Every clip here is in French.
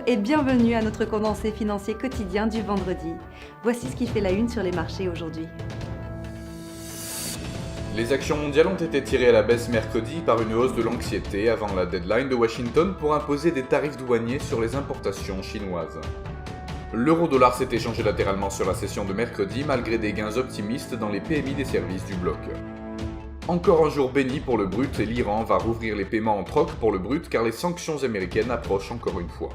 et bienvenue à notre condensé financier quotidien du vendredi. Voici ce qui fait la une sur les marchés aujourd'hui. Les actions mondiales ont été tirées à la baisse mercredi par une hausse de l'anxiété avant la deadline de Washington pour imposer des tarifs douaniers sur les importations chinoises. L'euro-dollar s'est échangé latéralement sur la session de mercredi malgré des gains optimistes dans les PMI des services du bloc. Encore un jour béni pour le brut et l'Iran va rouvrir les paiements en troc pour le brut car les sanctions américaines approchent encore une fois.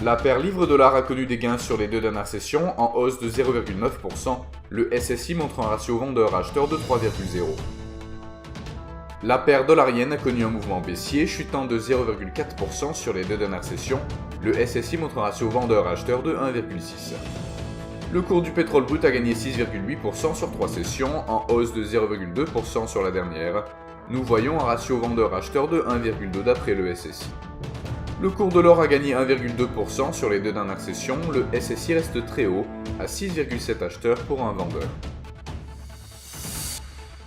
La paire livre-dollar a connu des gains sur les deux dernières sessions en hausse de 0,9%. Le SSI montre un ratio vendeur-acheteur de 3,0. La paire dollar-yen a connu un mouvement baissier chutant de 0,4% sur les deux dernières sessions. Le SSI montre un ratio vendeur-acheteur de 1,6. Le cours du pétrole brut a gagné 6,8% sur 3 sessions, en hausse de 0,2% sur la dernière. Nous voyons un ratio vendeur-acheteur de 1,2 d'après le SSI. Le cours de l'or a gagné 1,2% sur les deux dernières sessions, le SSI reste très haut, à 6,7 acheteurs pour un vendeur.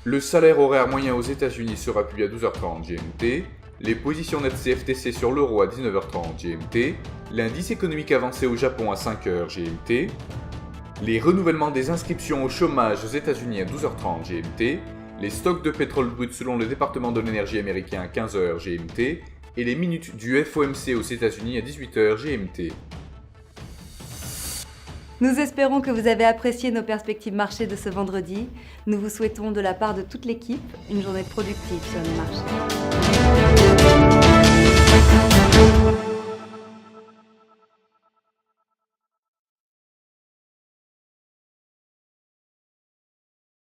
Le salaire horaire moyen aux États-Unis sera publié à 12h30 GMT, les positions nettes CFTC sur l'euro à 19h30 GMT, l'indice économique avancé au Japon à 5h GMT, les renouvellements des inscriptions au chômage aux États-Unis à 12h30 GMT, les stocks de pétrole brut selon le département de l'énergie américain à 15h GMT et les minutes du FOMC aux États-Unis à 18h GMT. Nous espérons que vous avez apprécié nos perspectives marché de ce vendredi. Nous vous souhaitons de la part de toute l'équipe une journée productive sur les marchés.